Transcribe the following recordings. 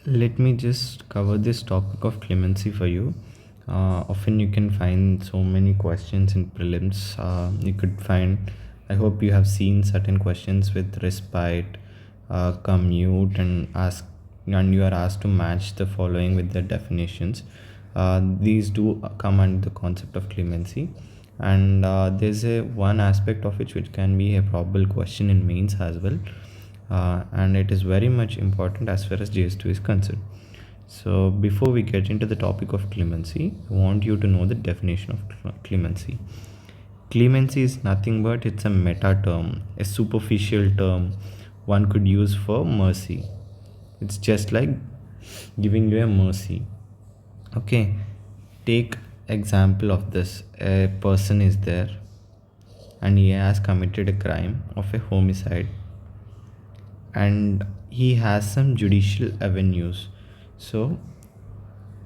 Let me just cover this topic of clemency for you. Often you can find so many questions in prelims. You could find, I hope you have seen certain questions with respite, commute, and you are asked to match the following with the definitions. These do come under the concept of clemency, and there's a one aspect of which can be a probable question in mains as well. And it is very much important as far as JS2 is concerned. So before we get into the topic of clemency, I want you to know the definition of clemency. Clemency is nothing but it's a meta term, a superficial term one could use for mercy. It's just like giving you a mercy. Okay, take example of this. A person is there and he has committed a crime of a homicide, and he has some judicial avenues. So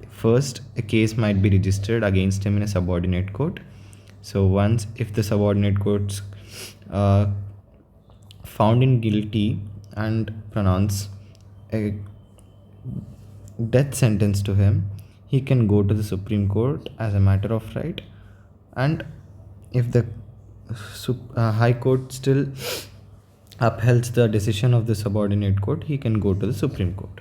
first, a case might be registered against him in a subordinate court. So once if the subordinate courts found him guilty and pronounce a death sentence to him, he can go to the Supreme Court as a matter of right. And if the High Court still upholds the decision of the subordinate court, he can go to the Supreme Court.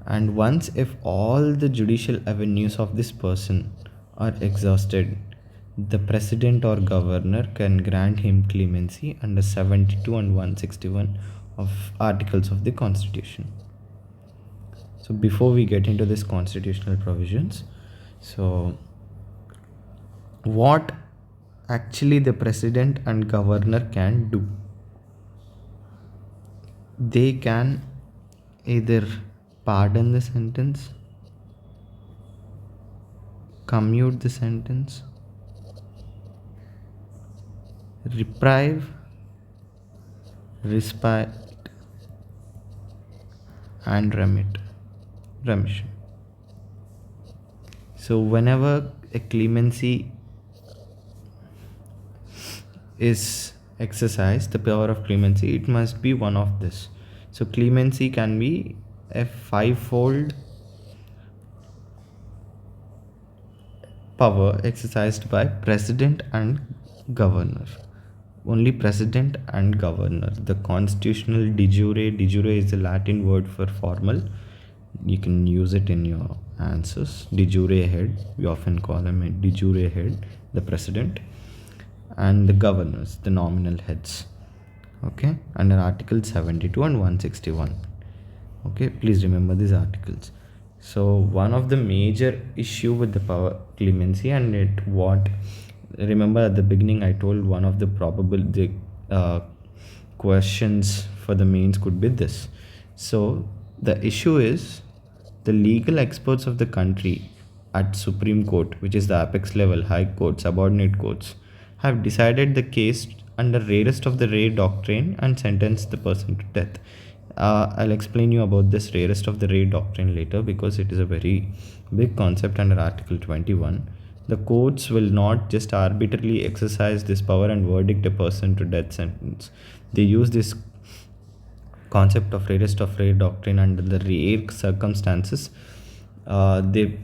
And once if all the judicial avenues of this person are exhausted, the president or governor can grant him clemency under 72 and 161 of articles of the constitution. So before we get into this constitutional provisions, so what actually the president and governor can do? They can either pardon the sentence, commute the sentence, reprieve, respite, and remission. So whenever a clemency is exercised, the power of clemency, it must be one of this. So clemency can be a fivefold power exercised by president and governor. Only president and governor. The constitutional de jure is the Latin word for formal. You can use it in your answers. De jure head, we often call him a de jure head, the president, and the governors, the nominal heads. Okay, under Article 72 and 161. Okay, please remember these articles. So one of the major issue with the power clemency, and remember at the beginning I told one of the probable questions for the mains could be this. So the issue is the legal experts of the country at Supreme Court, which is the apex level, high court, subordinate courts, have decided the case under rarest of the rare doctrine and sentenced the person to death. I'll explain you about this rarest of the rare doctrine later, because it is a very big concept under Article 21. The courts will not just arbitrarily exercise this power and verdict a person to death sentence. They use this concept of rarest of rare doctrine under the rare circumstances. They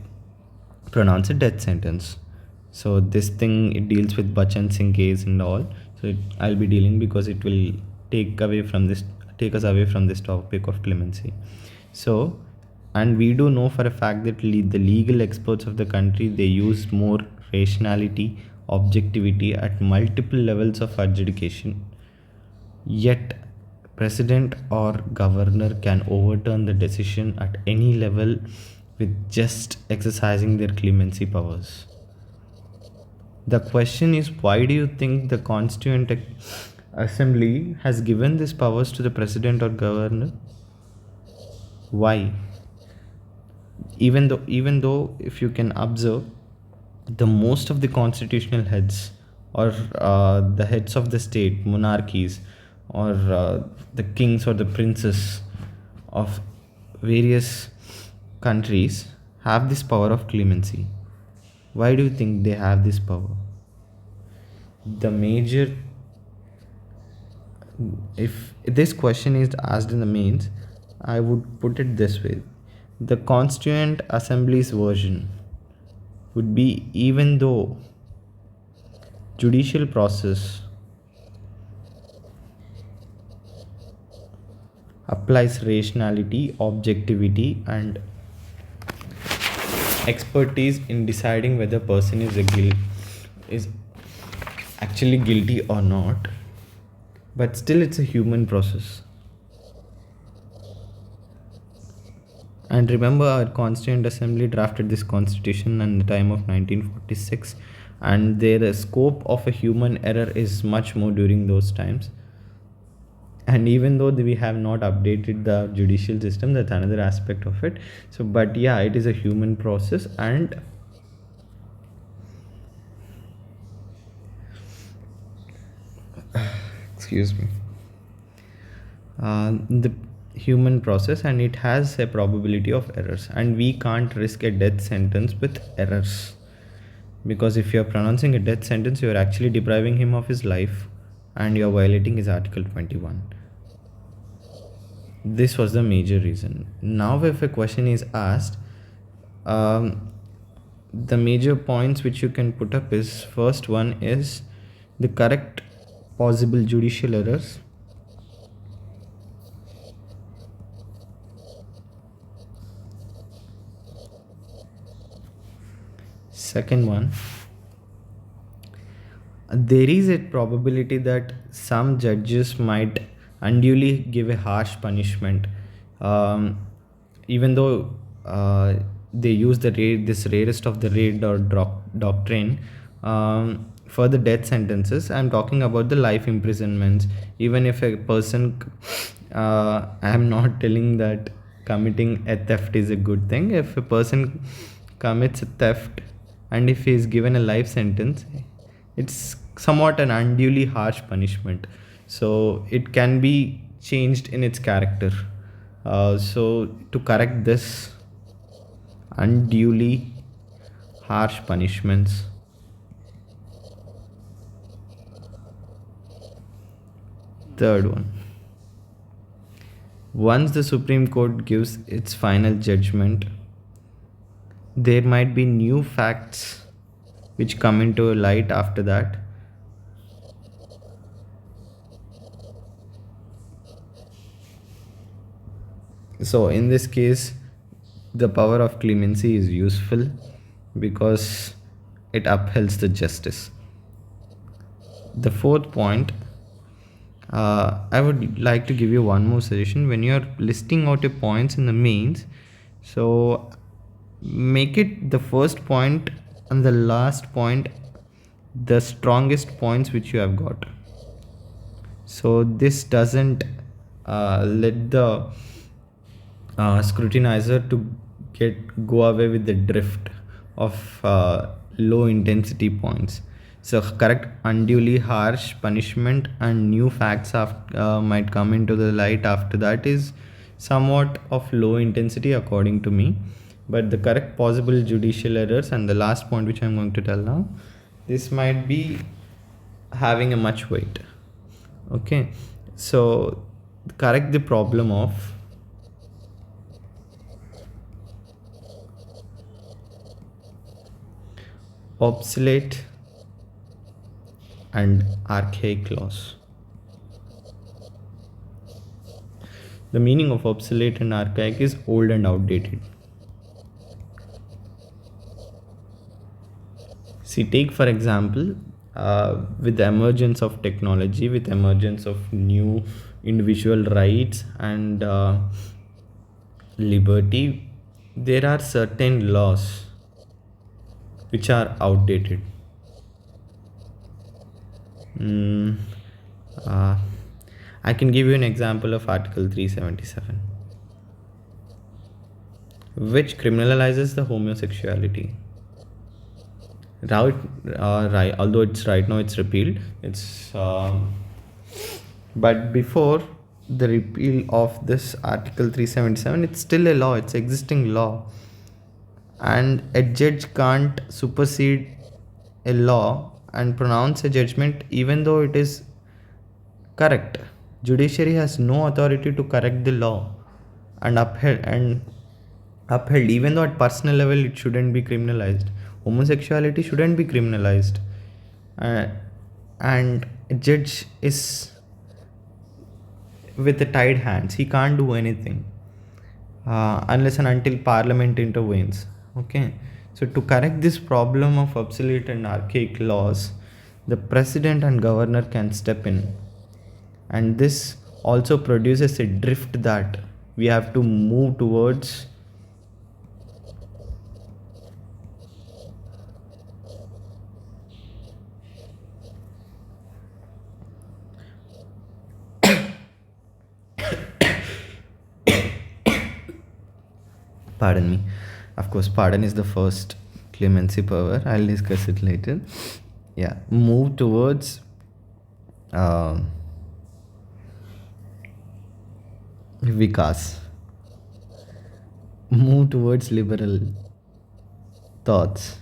pronounce a death sentence. So this thing, it deals with Bachchan Singh case and all. So I'll be dealing, because it will take us away from this topic of clemency. So, and we do know for a fact that the legal experts of the country, they use more rationality, objectivity at multiple levels of adjudication. Yet president or governor can overturn the decision at any level with just exercising their clemency powers. The question is, why do you think the Constituent Assembly has given these powers to the president or governor? Why? Even though if you can observe, the most of the constitutional heads, or the heads of the state, monarchies, or the kings or the princes of various countries have this power of clemency. Why do you think they have this power? If this question is asked in the mains, I would put it this way. The Constituent Assembly's version would be, even though judicial process applies rationality, objectivity, and expertise in deciding whether a person is actually guilty or not, but still it's a human process. And remember, our Constituent Assembly drafted this constitution in the time of 1946, and the scope of a human error is much more during those times. And even though we have not updated the judicial system, that's another aspect of it. So, but yeah, it is a human process, and excuse me, the human process, and it has a probability of errors, and we can't risk a death sentence with errors, because if you're pronouncing a death sentence, you're actually depriving him of his life, and you're violating his article 21. This was the major reason. Now if a question is asked, the major points which you can put up is, first one is the correct possible judicial errors. Second one, there is a probability that some judges might unduly give a harsh punishment, even though they use this rarest of the rare or doctrine for the death sentences. I'm talking about the life imprisonments. Even if a person, I'm not telling that committing a theft is a good thing. If a person commits a theft and if he is given a life sentence, it's somewhat an unduly harsh punishment, so it can be changed in its character. So to correct this unduly harsh punishments, third one, once the Supreme Court gives its final judgment, there might be new facts which come into light after that. So in this case, the power of clemency is useful because it upholds the justice. The fourth point, I would like to give you one more suggestion. When you're listing out your points in the mains, so make it the first point and the last point the strongest points which you have got. So this doesn't let the scrutinizer to go away with the drift of low intensity points. So correct unduly harsh punishment and new facts might come into the light after that is somewhat of low intensity according to me. But the correct possible judicial errors and the last point which I'm going to tell now, this might be having a much weight. Okay, so correct the problem of obsolete and archaic laws. The meaning of obsolete and archaic is old and outdated. See, take for example, with the emergence of technology, with emergence of new individual rights and liberty, there are certain laws which are outdated. I can give you an example of Article 377, which criminalizes the homosexuality. Right, although it's right now it's repealed, but before the repeal of this Article 377, it's still a law, it's existing law, and a judge can't supersede a law and pronounce a judgment even though it is correct. Judiciary has no authority to correct the law, and upheld, even though at personal level it shouldn't be criminalized. Homosexuality shouldn't be criminalized. uh, and a judge is with the tied hands. He can't do anything unless and until parliament intervenes. Okay, so to correct this problem of obsolete and archaic laws, the president and governor can step in, and this also produces a drift that we have to move towards pardon me. Of course, pardon is the first clemency power. I'll discuss it later. Yeah, move towards vikas, move towards liberal thoughts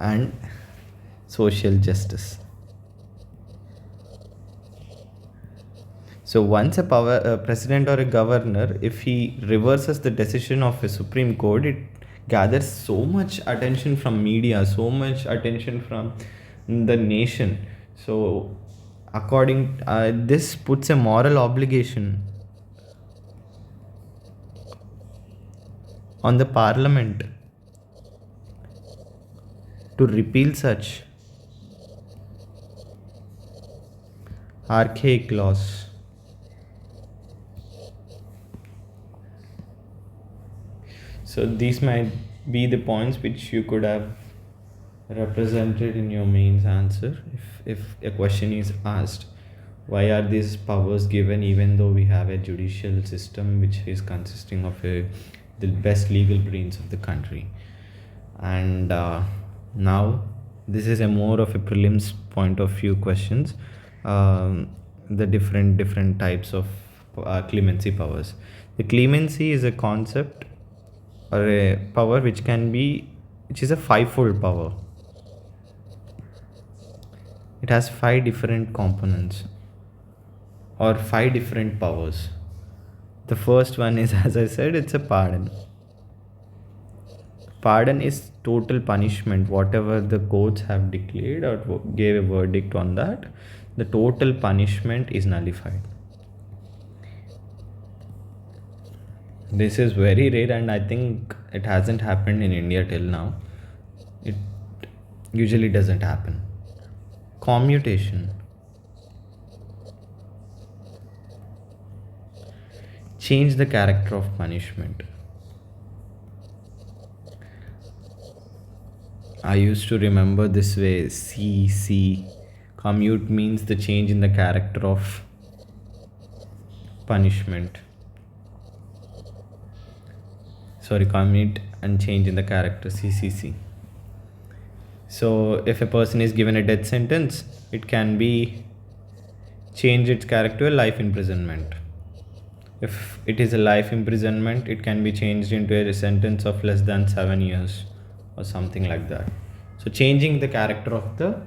and social justice. So once a president or a governor, if he reverses the decision of a Supreme Court, it gathers so much attention from media, so much attention from the nation. So according this puts a moral obligation on the parliament to repeal such archaic laws. So these might be the points which you could have represented in your mains answer if a question is asked. Why are these powers given even though we have a judicial system which is consisting of the best legal brains of the country? And now this is a more of a prelims point of view questions. The different types of clemency powers. The clemency is a concept or a power which is a fivefold power. It has 5 different components or 5 different powers. The first one is, as I said, it's a pardon. Pardon is total punishment. Whatever the courts have declared or gave a verdict on that, the total punishment is nullified. This is very rare, and I think it hasn't happened in India till now. It usually doesn't happen. Commutation. Change the character of punishment. I used to remember this way: CC. Commute means the change in the character of punishment. Commute and change in the character, CCC. So if a person is given a death sentence, it can be change its character to a life imprisonment. If it is a life imprisonment, it can be changed into a sentence of less than 7 years or something like that. So changing the character of the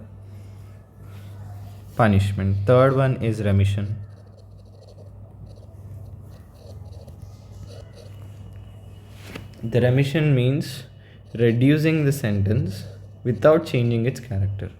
punishment. Third one is remission. The remission means reducing the sentence without changing its character.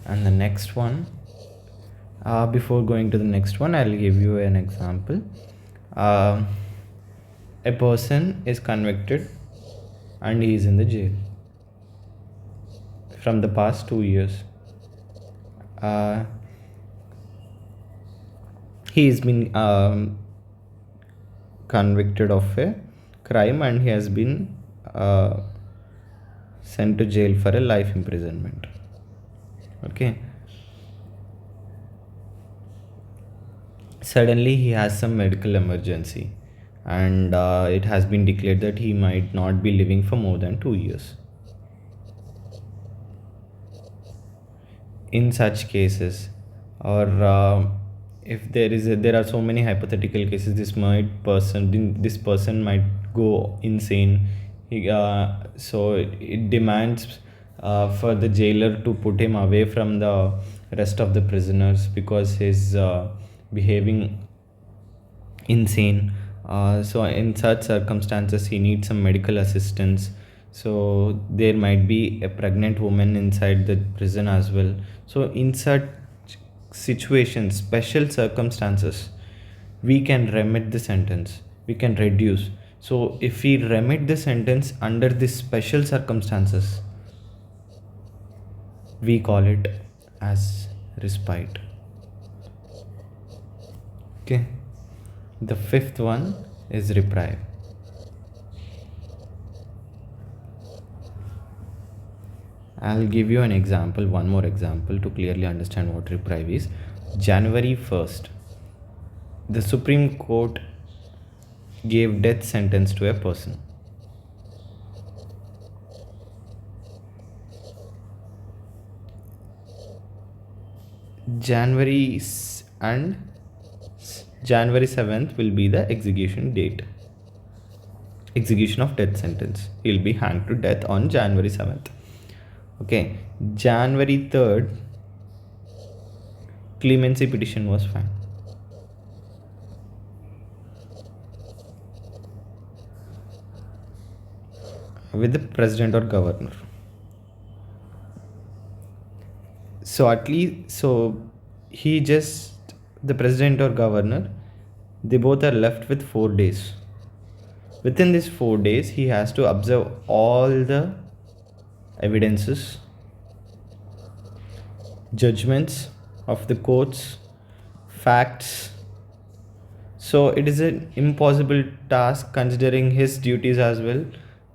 And the next one, before going to the next one, I'll give you an example. A person is convicted and he is in the jail from the past 2 years. He has been convicted of a crime and he has been sent to jail for a life imprisonment. Okay. Suddenly he has some medical emergency and it has been declared that he might not be living for more than 2 years. In such cases, or if there are so many hypothetical cases, this person might go insane. So it demands for the jailer to put him away from the rest of the prisoners because he's behaving insane. So in such circumstances he needs some medical assistance. So there might be a pregnant woman inside the prison as well. So in such situations, special circumstances, we can remit the sentence, we can reduce. So if we remit the sentence under these special circumstances, we call it as respite. Okay, the fifth one is reprieve. I'll give you an example, one more example to clearly understand what reprieve is. January 1st, the Supreme Court gave death sentence to a person. January 7th will be the execution date. Execution of death sentence. He'll be hanged to death on January 7th. Okay, January 3rd, clemency petition was filed. With the president or governor. So the president or governor, they both are left with 4 days. Within these 4 days, he has to observe all the evidences, judgments of the courts, facts. So it is an impossible task considering his duties as well.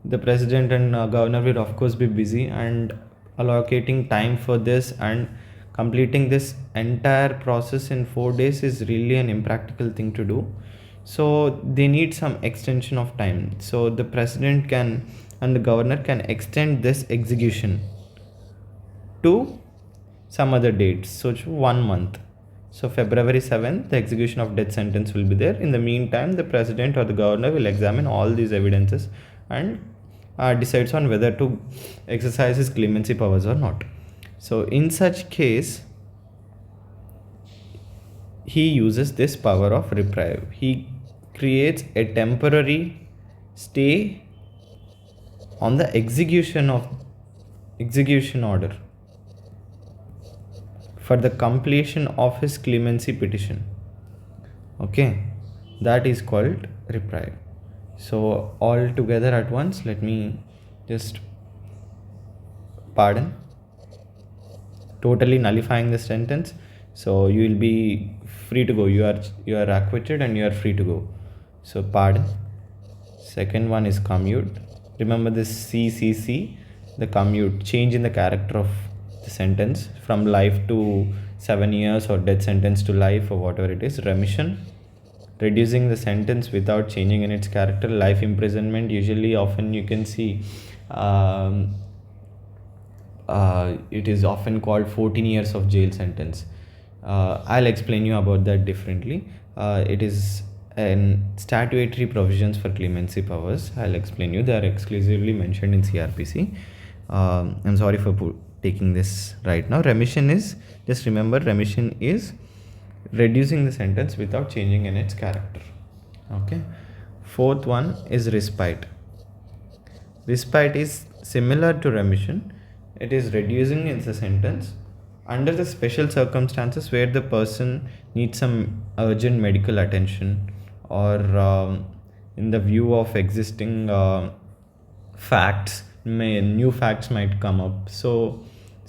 The president and governor will of course be busy, and allocating time for this and completing this entire process in 4 days is really an impractical thing to do. So they need some extension of time. So the president can and the governor can extend this execution to some other dates. So 1 month. So February 7th, the execution of death sentence will be there. In the meantime, the president or the governor will examine all these evidences and decides on whether to exercise his clemency powers or not. So in such case, he uses this power of reprieve. He creates a temporary stay on the execution order for the completion of his clemency petition. Okay, that is called reprieve. So all together at once, let me just pardon, totally nullifying the sentence. So you will be free to go. You are acquitted and you are free to go. So pardon. Second one is commute. Remember this CCC, the commute, change in the character of the sentence from life to 7 years or death sentence to life or whatever it is. Remission, reducing the sentence without changing in its character. Life imprisonment, usually often you can see it is often called 14 years of jail sentence. I'll explain you about that differently. It is statutory provisions for clemency powers. I'll explain you. They are exclusively mentioned in CRPC. I'm sorry for taking this right now. Remission is, just remember, remission is reducing the sentence without changing in its character. Okay. Fourth one is respite. Respite is similar to remission. It is reducing in the sentence under the special circumstances where the person needs some urgent medical attention, or in the view of existing facts, new facts might come up. So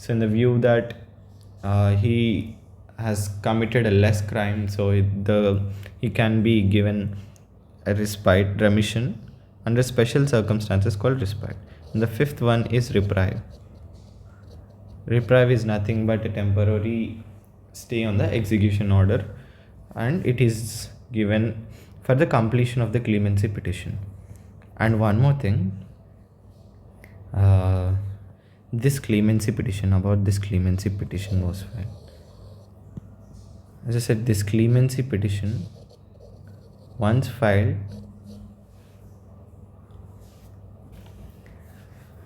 in the view that he has committed a less crime, so he can be given a respite, remission under special circumstances called respite. And the fifth one is reprieve. Reprieve is nothing but a temporary stay on the execution order, and it is given for the completion of the clemency petition. And one more thing, this clemency petition was filed. As I said, this clemency petition, once filed,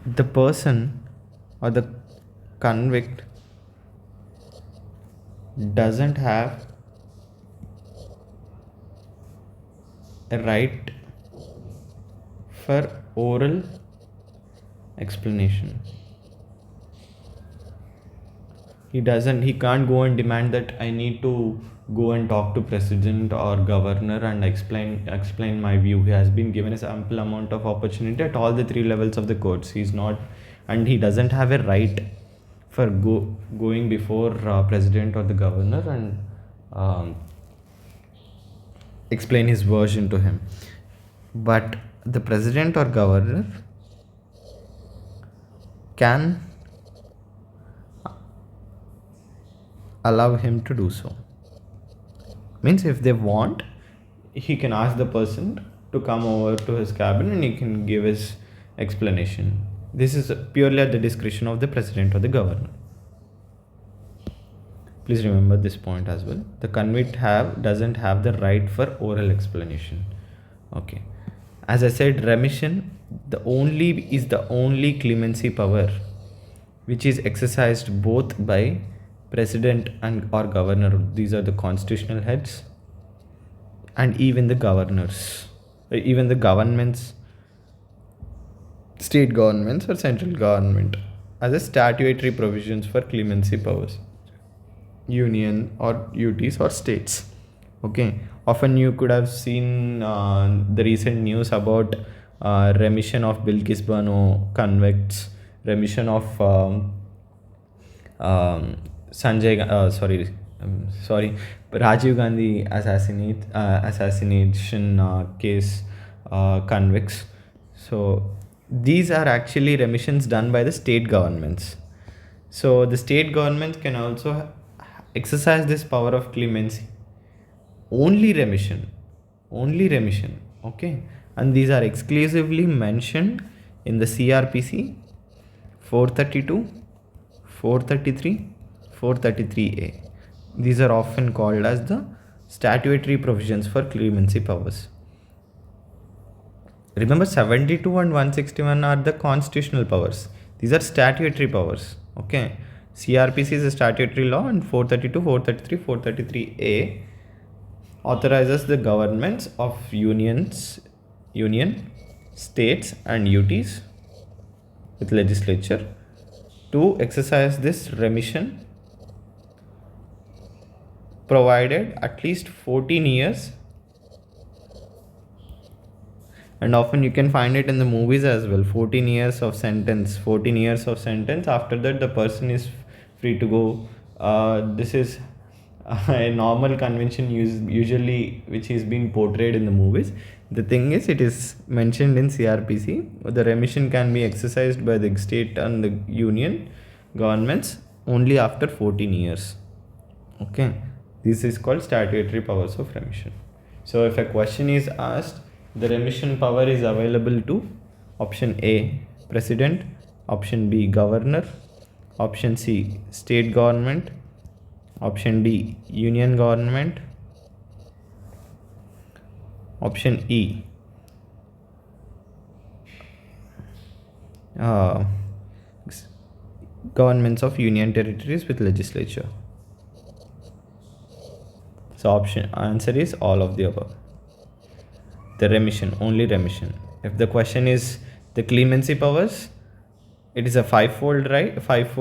the person or the convict doesn't have a right for oral explanation. He can't go and demand that I need to go and talk to president or governor and explain my view. He has been given a ample amount of opportunity at all the three levels of the courts. He's not, and he doesn't have a right for going before president or the governor and explain his version to him. But the president or governor can allow him to do so. Means if they want, he can ask the person to come over to his cabin and he can give his explanation. This is purely at the discretion of the president or the governor. Please remember this point as well. The convict doesn't have the right for oral explanation. Okay. As I said, remission is the only clemency power which is exercised both by president and or governor. These are the constitutional heads, and even the governors, even the governments, state governments or central government, as a statutory provisions for clemency powers, union or UTs or states. Okay, often you could have seen the recent news about remission of Bilkis Bano convicts, remission of Rajiv Gandhi assassination case convicts. So these are actually remissions done by the state governments. So the state governments can also exercise this power of clemency. Only remission. Okay, and these are exclusively mentioned in the CRPC 432, 433, 433A. These are often called as the statutory provisions for clemency powers. Remember, 72 and 161 are the constitutional powers. These are statutory powers. Okay, CRPC is a statutory law, and 432, 433, 433A authorizes the governments of union, states and UTs with legislature to exercise this remission, provided at least 14 years, and often you can find it in the movies as well. 14 years of sentence. After that, the person is free to go. This is a normal convention usually which is being portrayed in the movies. The thing is, it is mentioned in CRPC. The remission can be exercised by the state and the union governments only after 14 years. Okay, this is called statutory powers of remission. So if a question is asked, the remission power is available to option A, president, option B, governor, option C, state government, option D, union government, option E, governments of union territories with legislature. So answer is all of the above. The remission, only remission. If the question is the clemency powers, it is a five-fold right, five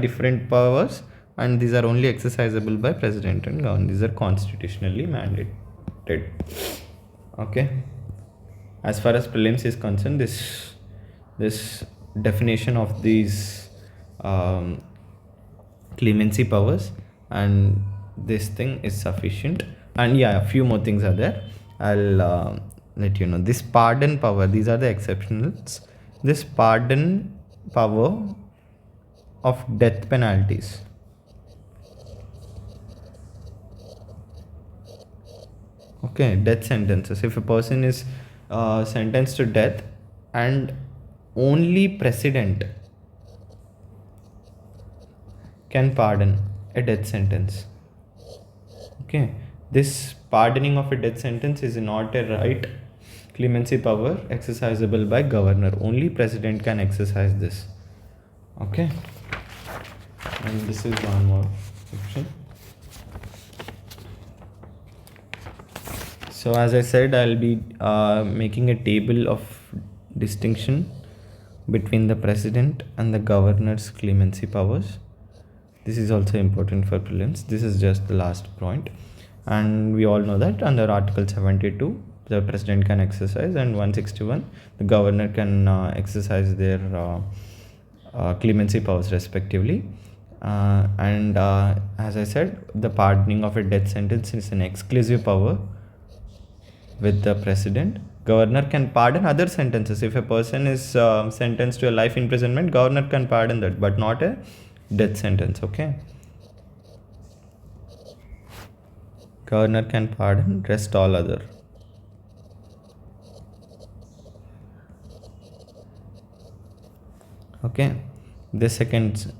different powers, and these are only exercisable by president and governor. These are constitutionally mandated. Okay. As far as prelims is concerned, this definition of these clemency powers and this thing is sufficient. And yeah, a few more things are there. I'll let you know. This pardon power, these are the exceptionals. This pardon power of death penalties. Okay, death sentences. If a person is sentenced to death and only president can pardon a death sentence. Okay, this pardoning of a death sentence is not a right clemency power exercisable by governor. Only president can exercise this. Okay, and this is one more section. So as I said, I'll be making a table of distinction between the president and the governor's clemency powers. This is also important for prelims. This is just the last point, and we all know that under Article 72 the president can exercise, and 161 the governor can exercise their clemency powers respectively. As I said, the pardoning of a death sentence is an exclusive power with the president. Governor can pardon other sentences. If a person is sentenced to a life imprisonment, governor can pardon that, but not a death sentence. Okay, governor can pardon, rest all other. Okay, the second,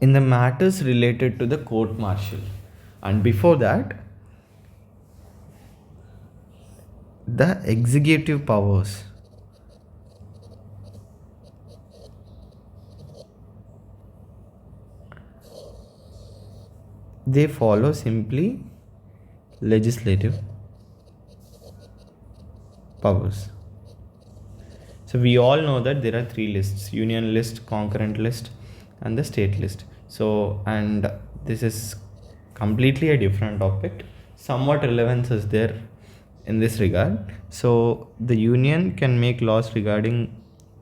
in the matters related to the court martial, and before that, the executive powers they follow simply legislative powers. So we all know that there are three lists: union list, concurrent list, and the state list. So, and this is completely a different topic. Somewhat relevance is there in this regard. So the union can make laws regarding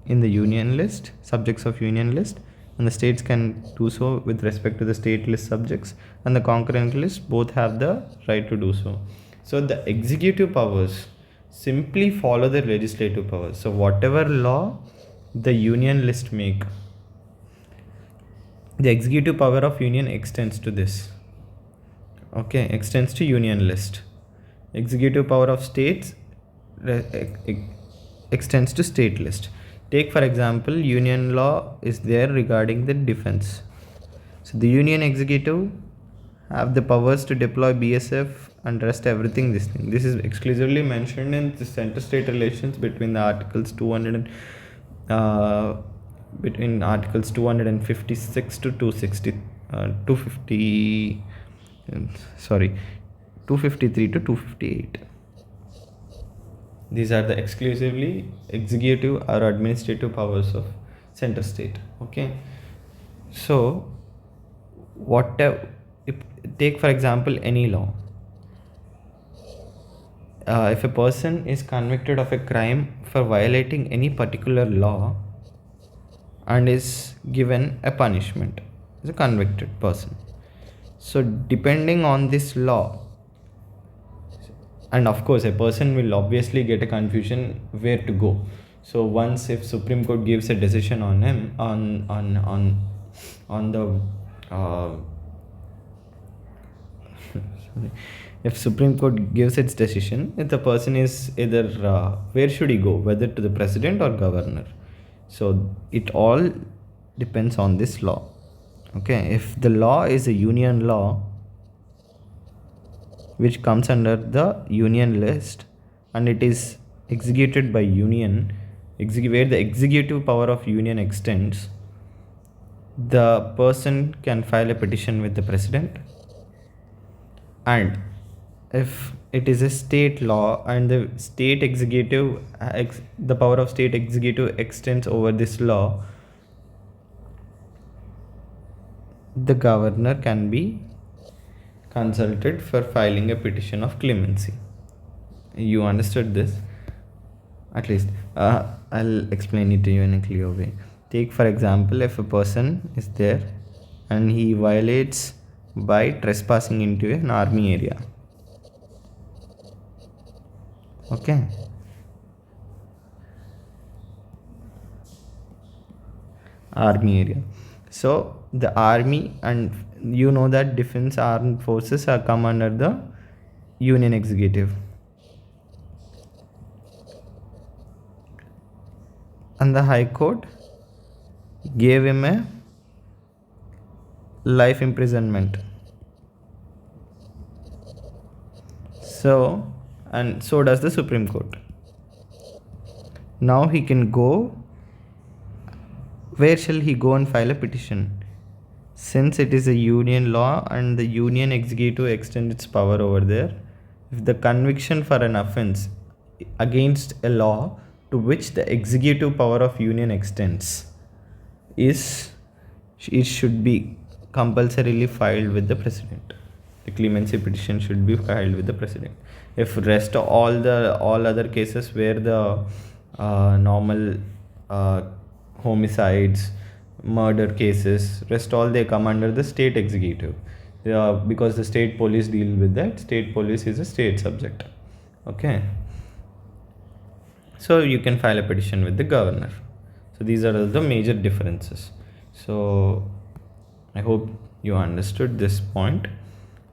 in the union list, subjects of union list, and the states can do so with respect to the state list subjects, and the concurrent list both have the right to do so. So the executive powers simply follow the legislative powers. So whatever law the union list make, the executive power of union extends to this. Okay, extends to union list. Executive power of states extends to state list. Take for example, union law is there regarding the defense. So the union executive have the powers to deploy BSF and rest everything. This is exclusively mentioned in the center state relations between the articles 200 between articles 256 to 260 250 sorry 253 to 258. These are the exclusively executive or administrative powers of center state. Okay, so whatever, take for example any law. If a person is convicted of a crime for violating any particular law and is given a punishment as a convicted person, so depending on this law, and of course a person will obviously get a confusion where to go. So once if Supreme Court gives a decision on him on the sorry, if Supreme Court gives its decision, if the person is either where should he go, whether to the president or governor. So it all depends on this law. Okay, if the law is a union law which comes under the union list and it is executed by union, where the executive power of union extends, the person can file a petition with the president. And if it is a state law and the state executive the power of state executive extends over this law, the governor can be consulted for filing a petition of clemency. You understood this? At least I'll explain it to you in a clear way. Take for example, if a person is there and he violates by trespassing into an army area. Okay, army area. So the army, and you know that defense armed forces are come under the union executive, and the High Court gave him a life imprisonment So, and so does the Supreme Court. Now he can go. Where shall he go and file a petition? Since it is a union law and the union executive extends its power over there, if the conviction for an offense against a law to which the executive power of union extends is, it should be compulsorily filed with the president. The clemency petition should be filed with the president. If rest of all other cases where the normal homicides, murder cases, rest all they come under the state executive, because the state police deal with that. State police is a state subject. Okay, so you can file a petition with the governor. So these are the major differences. So I hope you understood this point.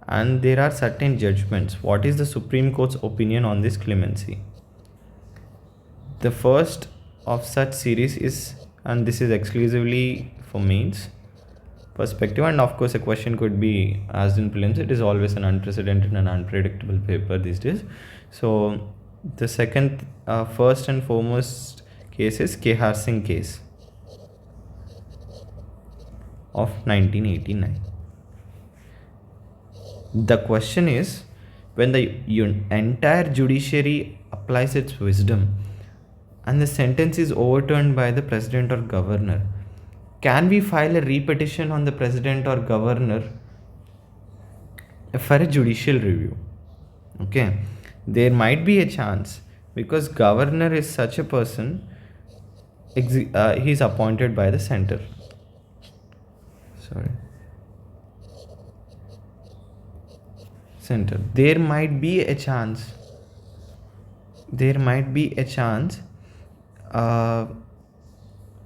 And there are certain judgments. What is the Supreme Court's opinion on this clemency? The first of such series is, and this is exclusively for mains perspective, and of course a question could be asked in prelims. It is always an unprecedented and unpredictable paper these days. So the second, first and foremost case is Kehar Singh case of 1989. The question is, when the entire judiciary applies its wisdom and the sentence is overturned by the president or governor, can we file a repetition on the president or governor for a judicial review? Okay, there might be a chance, because governor is such a person, he is appointed by the center. There might be a chance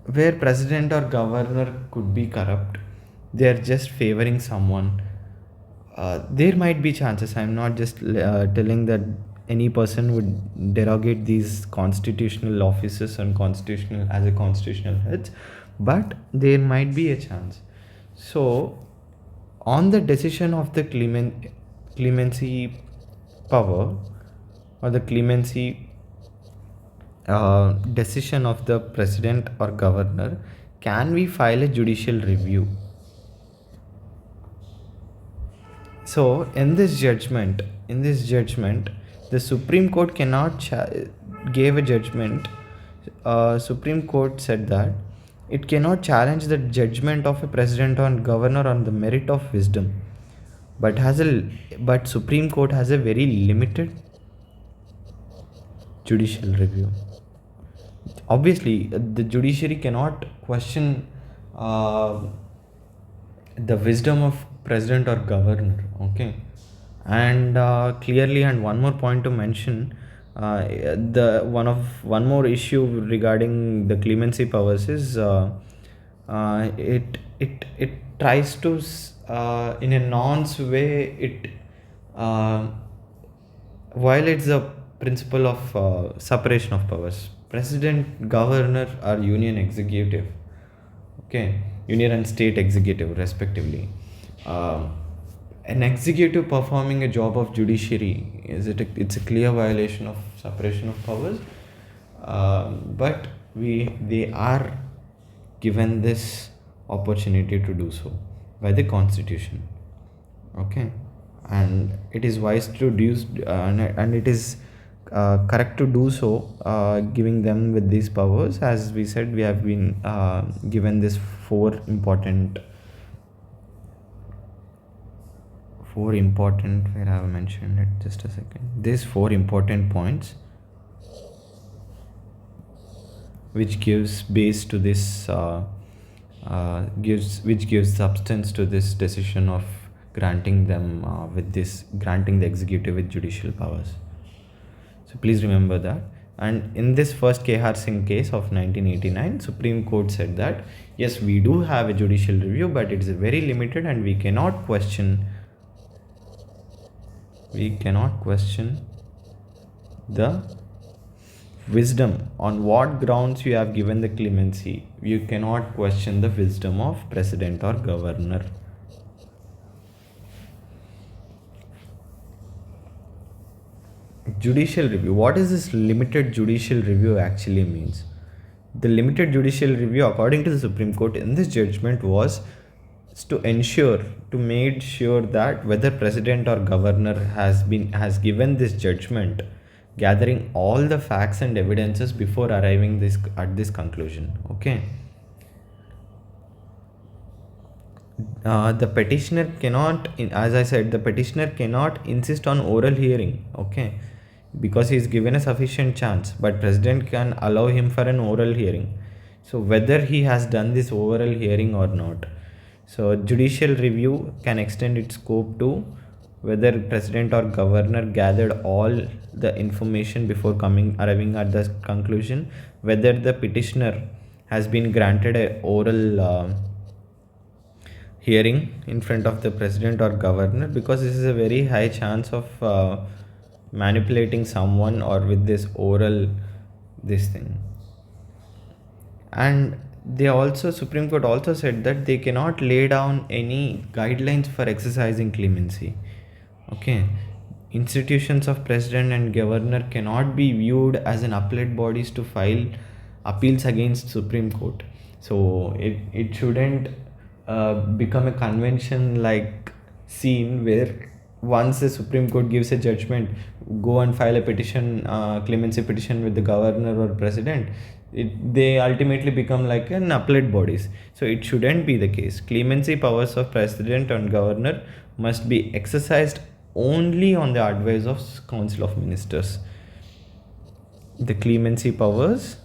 where president or governor could be corrupt. They are just favoring someone. There might be chances. I'm not just telling that any person would derogate these constitutional offices and as a constitutional heads, but there might be a chance. So on the decision of the clemency power, or the clemency decision of the president or governor, can we file a judicial review? So in this judgment, the Supreme Court cannot gave a judgment. Supreme Court said that it cannot challenge the judgment of a president or governor on the merit of wisdom, but Supreme Court has a very limited judicial review. Obviously, the judiciary cannot question the wisdom of president or governor. Okay, and clearly, and one more point to mention, one more issue regarding the clemency powers is it tries to in a nonce way, it violates the principle of separation of powers. President, governor are union executive. Okay, union and state executive respectively. An executive performing a job of judiciary, it's a clear violation of separation of powers, but they are given this opportunity to do so by the constitution. Okay, and it is wise to do, and it is correct to do so, giving them with these powers. As we said, we have been given this four important, where I have mentioned it, just a second, these four important points which gives base to this gives substance to this decision of granting them granting the executive with judicial powers. So please remember that. And in this first Kehar Singh case of 1989, Supreme Court said that yes, we do have a judicial review, but it is very limited, and we cannot question the wisdom. On what grounds you have given the clemency, you cannot question the wisdom of president or governor. Judicial review. What is this limited judicial review actually means? The limited judicial review, according to the Supreme Court in this judgment, was to ensure, to make sure that whether president or governor has given this judgment, gathering all the facts and evidences before arriving this conclusion. Okay. The petitioner cannot, as I said, the petitioner cannot insist on oral hearing. Okay, because he is given a sufficient chance, but president can allow him for an oral hearing. So whether he has done this oral hearing or not, so judicial review can extend its scope to whether president or governor gathered all the information before arriving at the conclusion, whether the petitioner has been granted a oral hearing in front of the president or governor, because this is a very high chance of manipulating someone or with this oral this thing. And they also, Supreme Court also said that they cannot lay down any guidelines for exercising clemency. Okay, institutions of president and governor cannot be viewed as an appellate bodies to file appeals against Supreme Court. So it shouldn't become a convention like scene where once the Supreme Court gives a judgment, go and file a petition, clemency petition with the governor or president. They ultimately become like an appellate bodies. So it shouldn't be the case. Clemency powers of president and governor must be exercised only on the advice of Council of Ministers. The clemency powers,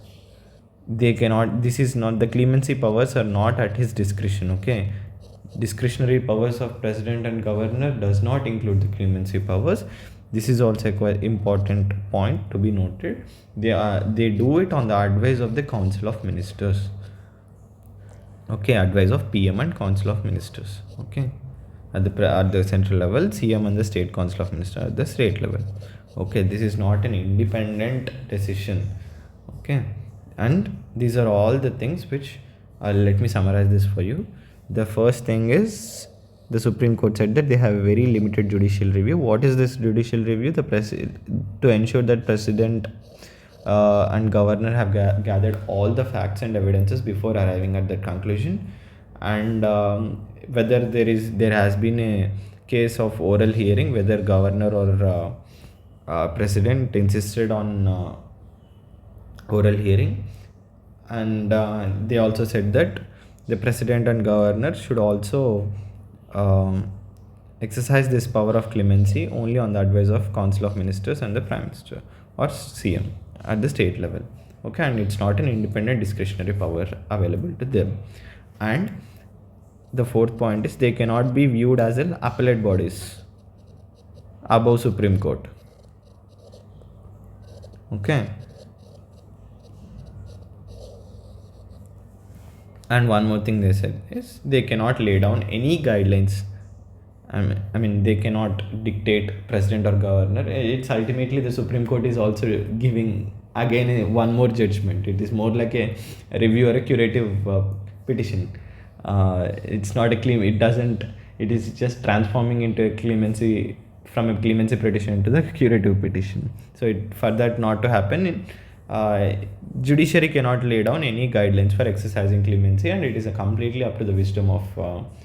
they cannot, this is not, the clemency powers are not at his discretion. Okay, discretionary powers of president and governor does not include the clemency powers. This is also a quite important point to be noted. They do it on the advice of the Council of Ministers. Okay, advice of PM and Council of Ministers. Okay, at the central level, CM and the State Council of Ministers at the state level. Okay, this is not an independent decision. Okay, and these are all the things which let me summarize this for you. The first thing is, the Supreme Court said that they have a very limited judicial review. What is this judicial review? To ensure that president and governor have gathered all the facts and evidences before arriving at that conclusion, and whether there has been a case of oral hearing, whether governor or president insisted on oral hearing. And they also said that the president and governor should also exercise this power of clemency only on the advice of Council of Ministers and the Prime Minister or CM at the state level. Okay, and it's not an independent discretionary power available to them. And the fourth point is, they cannot be viewed as an appellate bodies above Supreme Court. Okay. And one more thing they said is, they cannot lay down any guidelines. I mean, they cannot dictate president or governor. It's ultimately the Supreme Court is also giving again one more judgment. It is more like a review or a curative petition. It's not a claim. It is just transforming into a clemency, from a clemency petition to the curative petition. So for that not to happen, judiciary cannot lay down any guidelines for exercising clemency, and it is completely up to the wisdom of,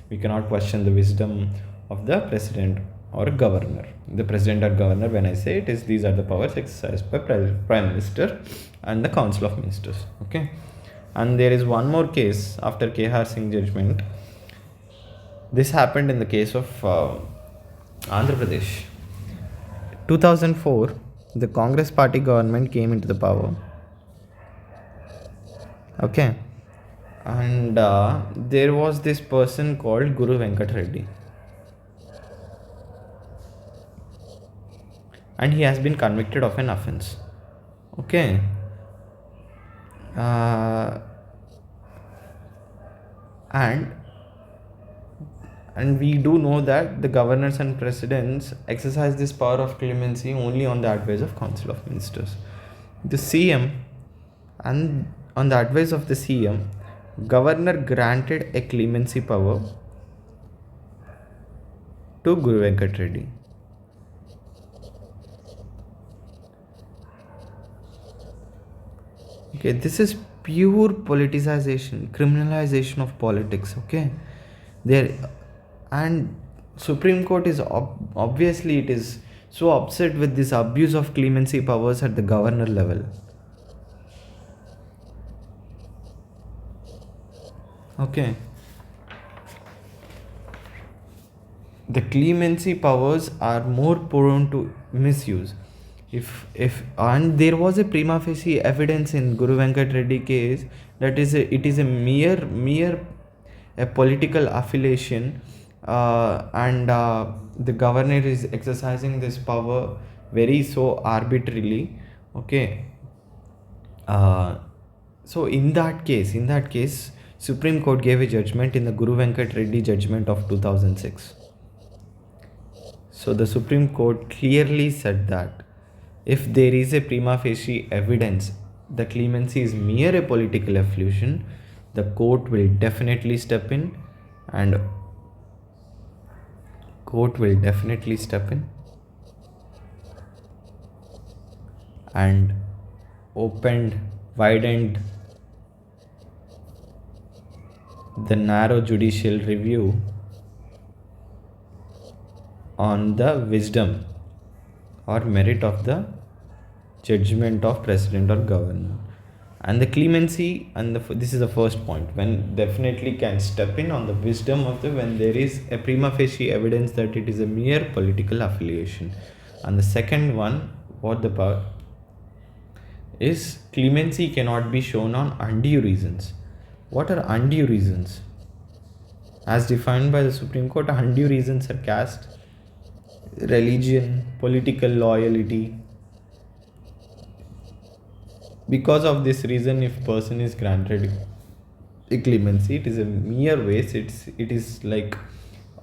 we cannot question the wisdom of the president or governor. The president or governor, when I say it, is these are the powers exercised by Prime Minister and the Council of Ministers. Okay, and there is one more case after K.R. Singh judgment. This happened in the case of Andhra Pradesh. 2004, the Congress party government came into the power. Okay, and there was this person called Guru Venkat Reddy, and he has been convicted of an offense. Okay, and we do know that the governors and presidents exercise this power of clemency only on the advice of Council of Ministers. The CM, and on the advice of the CM, governor granted a clemency power to Guru Venkat Reddy. Okay, this is pure politicization, criminalization of politics. Okay, there, and Supreme Court is obviously it is so upset with this abuse of clemency powers at the governor level. Okay, the clemency powers are more prone to misuse. If and there was a prima facie evidence in Guru Venkat Reddy case that it is a mere a political affiliation, and the governor is exercising this power very so arbitrarily. Okay, uh, so in that case, Supreme Court gave a judgment in the Guru Venkat Reddy judgment of 2006. So the Supreme Court clearly said that if there is a prima facie evidence the clemency is mere a political affiliation, the court will definitely step in and and widened the narrow judicial review on the wisdom or merit of the judgment of president or governor. And the clemency, and this is the first point, when definitely can step in on the wisdom of the when there is a prima facie evidence that it is a mere political affiliation. And the second one, what the power is, clemency cannot be shown on undue reasons. What are undue reasons? As defined by the Supreme Court, undue reasons are caste, religion, political loyalty. Because of this reason, if person is granted a clemency, it is a mere waste. It is like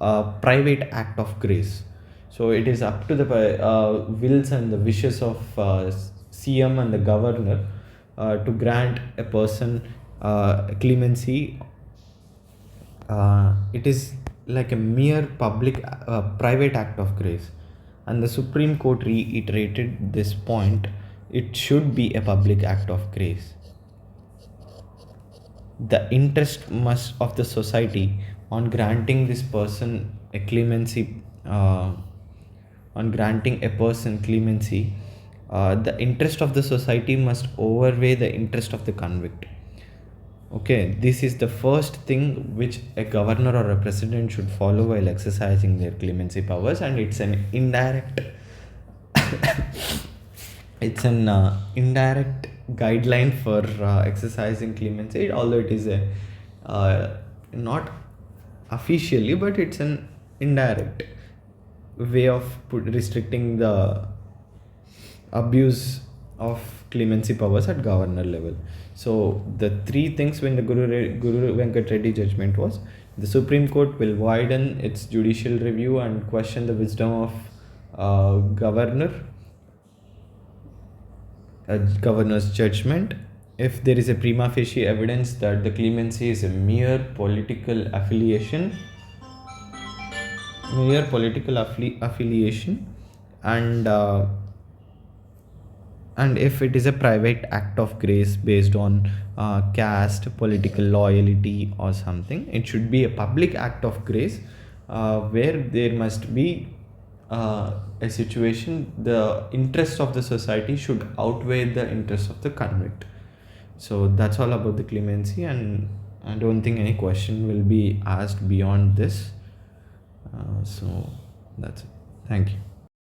a private act of grace. So it is up to the wills and the wishes of CM and the governor to grant a person clemency. It is like a mere private act of grace, and the Supreme Court reiterated this point. It should be a public act of grace. The interest must of the society on granting this person a clemency, on granting a person clemency, the interest of the society must outweigh the interest of the convict. Okay, this is the first thing which a governor or a president should follow while exercising their clemency powers, and it's an indirect indirect guideline for exercising clemency, although it is a not officially, but it's an indirect way of restricting the abuse of clemency powers at governor level. So the three things when the Guru Venkat Reddy judgment was, the Supreme Court will widen its judicial review and question the wisdom of governor's judgment if there is a prima facie evidence that the clemency is a mere political affiliation, and if it is a private act of grace based on caste, political loyalty or something, it should be a public act of grace where there must be a situation, the interest of the society should outweigh the interest of the convict. So that's all about the clemency, and I don't think any question will be asked beyond this. So that's it. Thank you.